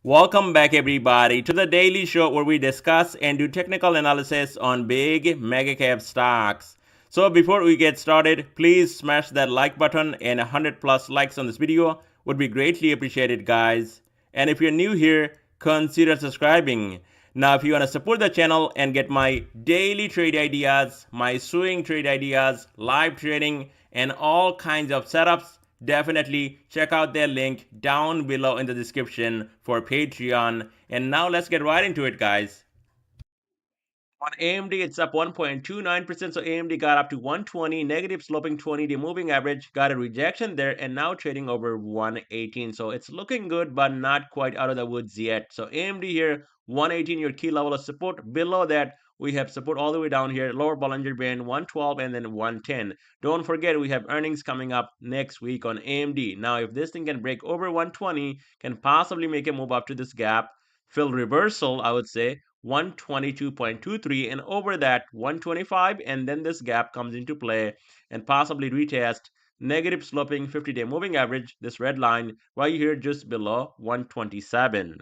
Welcome back, everybody, to the daily show where we discuss and do technical analysis on big mega cap stocks. So, before we get started, please smash that like button, and 100 plus likes on this video would be greatly appreciated, guys. And if you're new here, consider subscribing. Now, if you want to support the channel and get my daily trade ideas, my swing trade ideas, live trading, and all kinds of setups, definitely check out their link down below in the description for Patreon. And now let's get right into it, guys. On AMD, it's up 1.29%. So AMD got up to 120, negative sloping 20-day moving average, got a rejection there, and now trading over 118. So it's looking good, but not quite out of the woods yet. So AMD here, 118, your key level of support. Below that, we have support all the way down here, lower Bollinger Band, 112, and then 110. Don't forget, we have earnings coming up next week on AMD. Now, if this thing can break over 120, can possibly make a move up to this gap, fill reversal, I would say, 122.23, and over that 125, and then this gap comes into play and possibly retest negative sloping 50-day moving average, this red line right here just below 127.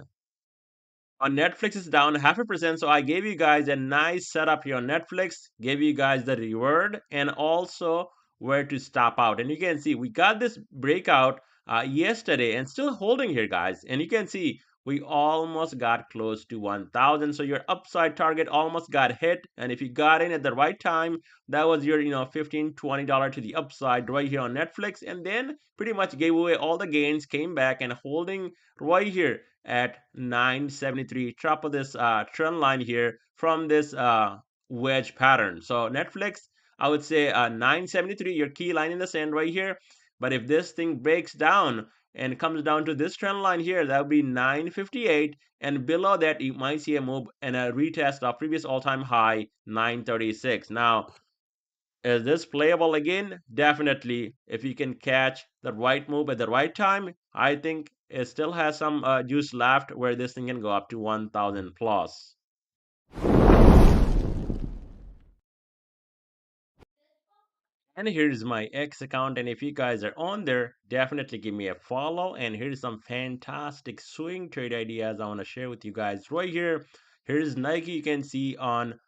On Netflix is down 0.5%, so I gave you guys a nice setup here on Netflix, gave you guys the reward and also where to stop out. And you can see we got this breakout yesterday and still holding here, guys. And you can see we almost got close to 1000, so your upside target almost got hit. And if you got in at the right time, that was your 15-20 dollar to the upside right here on Netflix, and then pretty much gave away all the gains, came back and holding right here at 973, top of this trend line here from this wedge pattern. So Netflix, I would say 973, your key line in the sand right here. But if this thing breaks down and comes down to this trend line here, that would be 958, and below that you might see a move and a retest of previous all-time high 936. Now, is this playable again? Definitely. If you can catch the right move at the right time, I think it still has some juice left where this thing can go up to 1000 plus. And here's my X account. And if you guys are on there, definitely give me a follow. And here's some fantastic swing trade ideas I want to share with you guys right here. Here's Nike. You can see on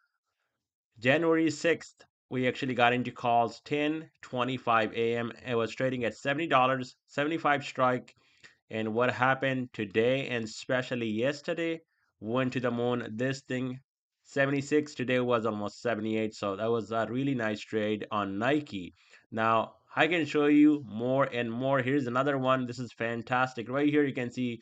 January 6th, we actually got into calls 10:25 a.m. It was trading at $70, 75 strike. And what happened today and especially yesterday went to the moon. This thing 76 today was almost 78. So that was a really nice trade on Nike. Now I can show you more and more. Here's another one. This is fantastic. Right here you can see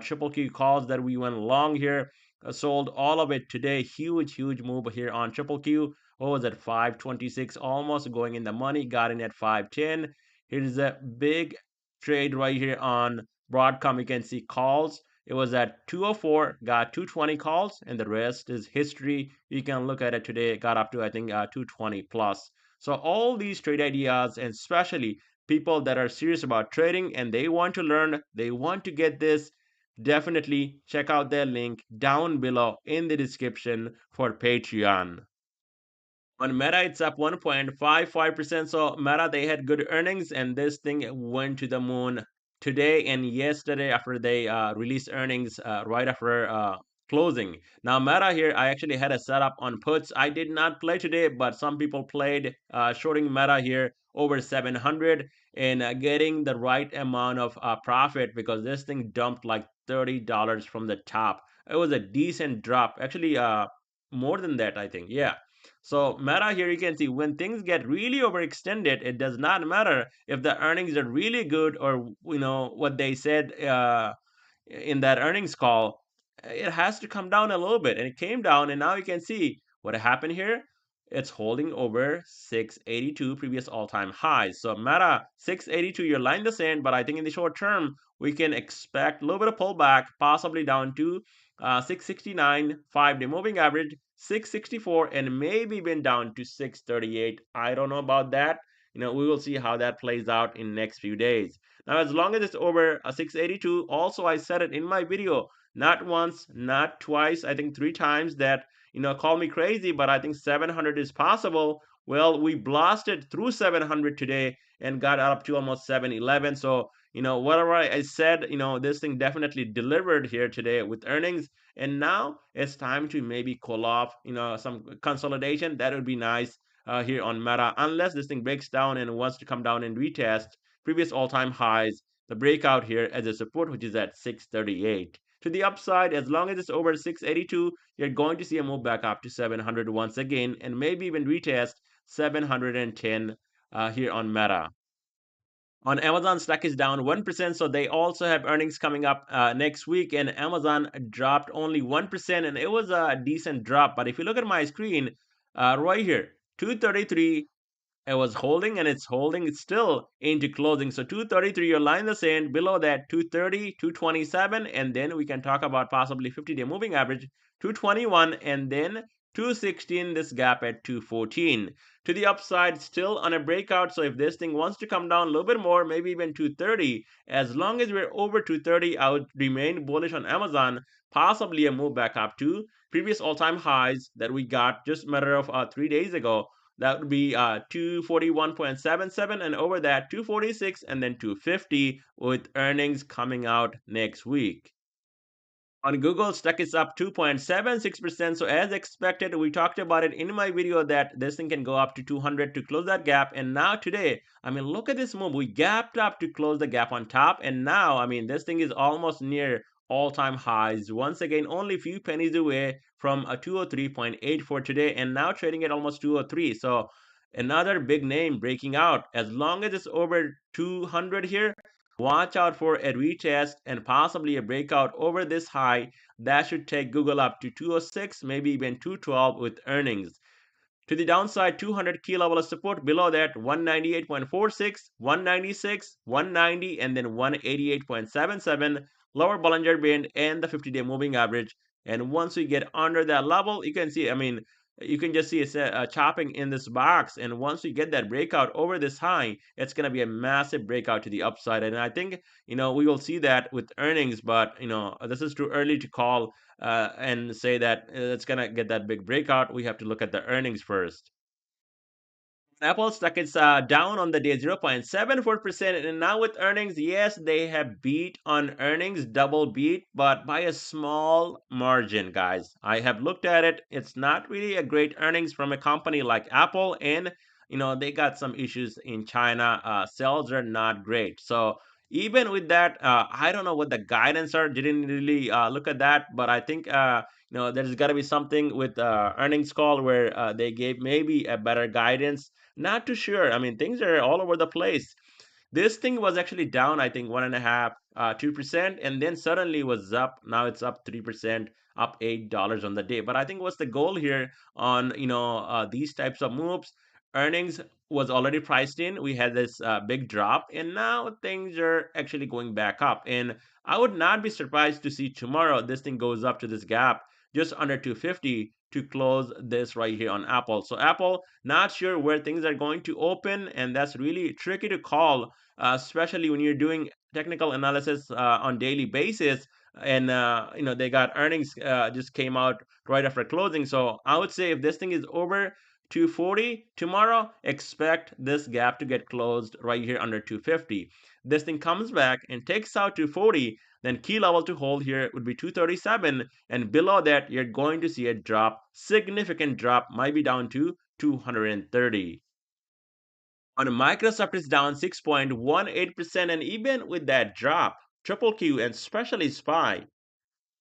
triple Q calls that we went long here. Sold all of it today. Huge move here on triple Q. What was at 526, almost going in the money. Got in at 510. Here's a big trade right here on Broadcom. You can see calls. It was at 204, got 220 calls, and the rest is history. You can look at it today. It got up to, I think, 220 plus. So all these trade ideas, and especially people that are serious about trading and they want to learn, they want to get this, definitely check out their link down below in the description for Patreon. On Meta, it's up 1.55%. So Meta, they had good earnings, and this thing went to the moon today and yesterday after they released earnings right after closing. Now Meta here, I actually had a setup on puts. I did not play today, but some people played shorting Meta here over 700 and getting the right amount of profit because this thing dumped like $30 from the top. It was a decent drop, actually more than that, I think. Yeah. So Meta here, you can see when things get really overextended, it does not matter if the earnings are really good or what they said in that earnings call. It has to come down a little bit, and it came down, and now you can see what happened here. It's holding over 682 previous all-time highs. So Meta 682, you're line the sand, but I think in the short term we can expect a little bit of pullback, possibly down to 669, 5-day moving average, 664, and maybe even down to 638. I don't know about that. We will see how that plays out in next few days. Now, as long as it's over a 682, also I said it in my video, not once, not twice, I think 3 times that, call me crazy, but I think 700 is possible. Well, we blasted through 700 today and got up to almost 711. So whatever I said, this thing definitely delivered here today with earnings. And now it's time to maybe call off, some consolidation. That would be nice here on Meta, unless this thing breaks down and wants to come down and retest previous all-time highs, the breakout here as a support, which is at 638. To the upside, as long as it's over 682, you're going to see a move back up to 700 once again, and maybe even retest 710 here on Meta. On Amazon, stock is down 1%, so they also have earnings coming up next week, and Amazon dropped only 1%, and it was a decent drop. But if you look at my screen right here, 233, it was holding and it's holding. It's still into closing. So 233, your line in the sand. Below that, 230, 227. And then we can talk about possibly 50-day moving average, 221. And then 216, this gap at 214. To the upside, still on a breakout. So if this thing wants to come down a little bit more, maybe even 230, as long as we're over 230, I would remain bullish on Amazon. Possibly a move back up to previous all-time highs that we got just a matter of 3 days ago. That would be 241.77, and over that 246 and then 250 with earnings coming out next week. On Google, stock is up 2.76%. So as expected, we talked about it in my video that this thing can go up to 200 to close that gap. And now today, I mean, look at this move. We gapped up to close the gap on top. And now, I mean, this thing is almost near all-time highs. Once again, only a few pennies away from a 203.84 today, and now trading at almost 203. So another big name breaking out. As long as it's over 200 here, watch out for a retest and possibly a breakout over this high. That should take Google up to 206, maybe even 212 with earnings. To the downside, 200 key level of support. Below that, 198.46, 196, 190, and then 188.77. Lower Bollinger Band and the 50-day moving average. And once we get under that level, you can see, I mean, you can just see it's chopping in this box. And once we get that breakout over this high, it's going to be a massive breakout to the upside. And I think, we will see that with earnings, but, this is too early to call and say that it's going to get that big breakout. We have to look at the earnings first. Apple stock is down on the day 0.74%. And now with earnings, yes, they have beat on earnings, double beat, but by a small margin, guys. I have looked at it. It's not really a great earnings from a company like Apple. And, they got some issues in China. Sales are not great. So even with that, I don't know what the guidance are. Didn't really look at that, but I think there's got to be something with earnings call where they gave maybe a better guidance. Not too sure. I mean, things are all over the place. This thing was actually down, I think, 1.5, 2%, and then suddenly was up. Now it's up 3%, up $8 on the day. But I think what's the goal here on these types of moves? Earnings was already priced in. We had this big drop, and now things are actually going back up. And I would not be surprised to see tomorrow this thing goes up to this gap just under 250 to close this right here on Apple. So Apple, not sure where things are going to open, and that's really tricky to call, especially when you're doing technical analysis on daily basis. And they got earnings just came out right after closing. So I would say if this thing is over 240 tomorrow, expect this gap to get closed right here under 250. This thing comes back and takes out 240, then key level to hold here would be 237, and below that you're going to see a drop, significant drop, might be down to 230. On Microsoft, it's down 6.18%, and even with that drop, triple Q and especially SPY,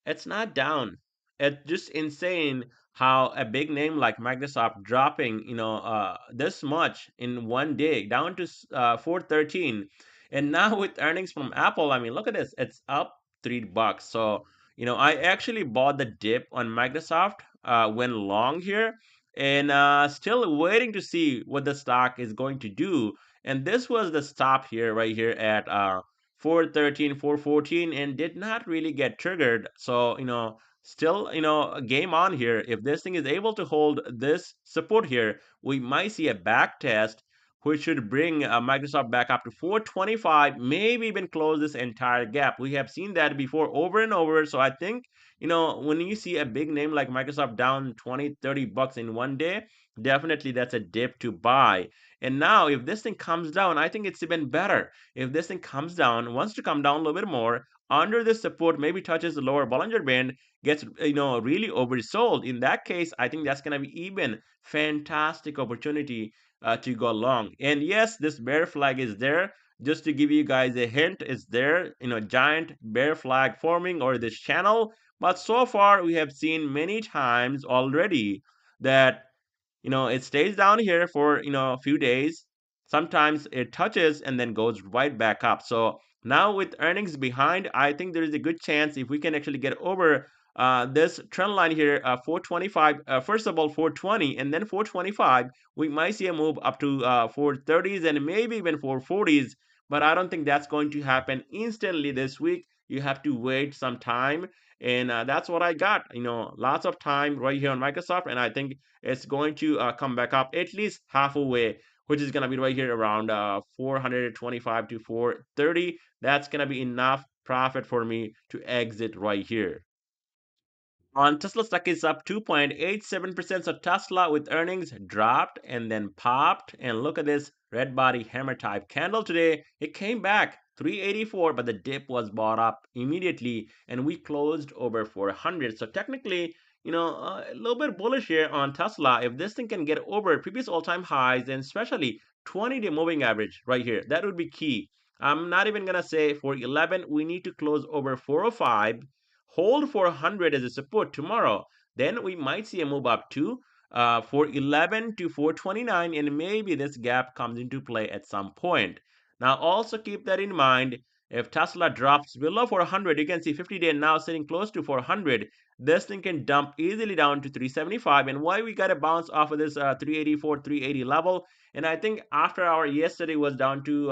it's not down. It's just insane how a big name like Microsoft dropping, this much in one day down to 413. And now with earnings from Apple, I mean, look at this. It's up $3. So, I actually bought the dip on Microsoft, went long here, and still waiting to see what the stock is going to do. And this was the stop here, right here at 413, 414, and did not really get triggered. So, still, a game on here. If this thing is able to hold this support here, we might see a back test, which should bring Microsoft back up to 425, maybe even close this entire gap. We have seen that before over and over. So I think, when you see a big name like Microsoft down 20, $30 in one day, definitely that's a dip to buy. And now if this thing comes down, I think it's even better. If this thing comes down, wants to come down a little bit more under the support, maybe touches the lower Bollinger Band, gets really oversold. In that case, I think that's going to be even fantastic opportunity to go long. And yes, this bear flag is there. Just to give you guys a hint, is there, giant bear flag forming or this channel. But so far, we have seen many times already that it stays down here for a few days. Sometimes it touches and then goes right back up. So now with earnings behind, I think there is a good chance if we can actually get over this trend line here, 425. First of all, 420 and then 425. We might see a move up to 430s and maybe even 440s. But I don't think that's going to happen instantly this week. You have to wait some time, and that's what I got. Lots of time right here on Microsoft, and I think it's going to come back up at least halfway, which is going to be right here around 425 to 430. That's going to be enough profit for me to exit right here. On Tesla stock is up 2.87%. So Tesla with earnings dropped and then popped. And look at this red body hammer type candle today. It came back 384, but the dip was bought up immediately and we closed over 400. So technically, a little bit bullish here on Tesla. If this thing can get over previous all-time highs and especially 20-day moving average right here, that would be key. I'm not even going to say for 11, we need to close over 405, hold for 100 as a support tomorrow. Then we might see a move up to 411 to 429, and maybe this gap comes into play at some point. Now, also keep that in mind. If Tesla drops below 400, you can see 50-day now sitting close to 400. This thing can dump easily down to 375. And why we got a bounce off of this 384, 380 level? And I think after our yesterday was down to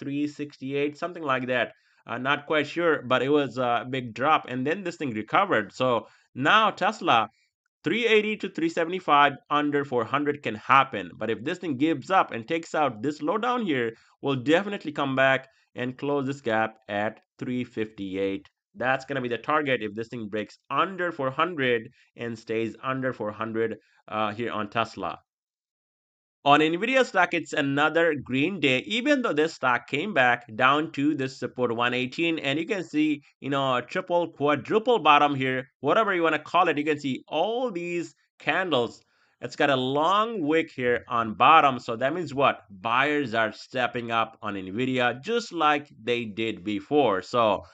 368, something like that. Not quite sure, but it was a big drop, and then this thing recovered. So now Tesla 380 to 375 under 400 can happen. But if this thing gives up and takes out this low down here, we'll definitely come back and close this gap at 358. That's going to be the target if this thing breaks under 400 and stays under 400 here on Tesla. On Nvidia stock, it's another green day, even though this stock came back down to this support 118. And you can see, a triple, quadruple bottom here, whatever you want to call it. You can see all these candles. It's got a long wick here on bottom. So that means what? Buyers are stepping up on Nvidia just like they did before. So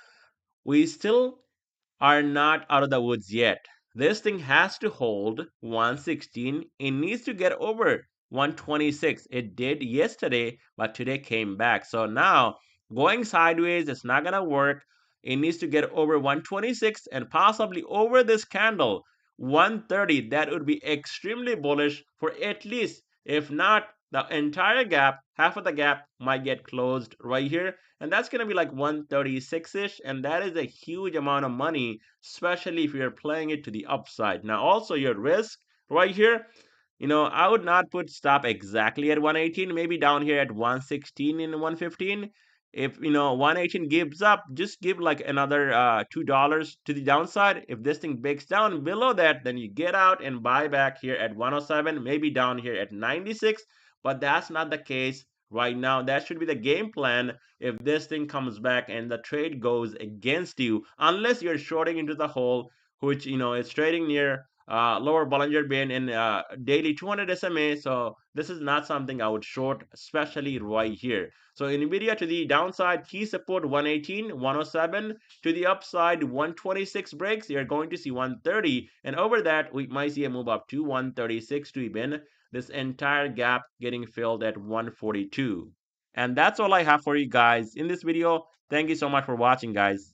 we still are not out of the woods yet. This thing has to hold 116. It needs to get over 126. It did yesterday, but today came back. So now going sideways, it's not going to work. It needs to get over 126 and possibly over this candle 130. That would be extremely bullish for at least, if not the entire gap, half of the gap might get closed right here, and that's going to be like 136-ish, and that is a huge amount of money, especially if you're playing it to the upside. Now also your risk right here, I would not put stop exactly at 118, maybe down here at 116 and 115. If 118 gives up, just give like another $2 to the downside. If this thing breaks down below that, then you get out and buy back here at 107, maybe down here at 96. But that's not the case right now. That should be the game plan if this thing comes back and the trade goes against you, unless you're shorting into the hole, which is trading near lower Bollinger Band and daily 200 SMA. So this is not something I would short, especially right here. So Nvidia to the downside, key support 118, 107. To the upside, 126 breaks. You're going to see 130, and over that we might see a move up to 136 to even this entire gap getting filled at 142. And that's all I have for you guys in this video. Thank you so much for watching, guys.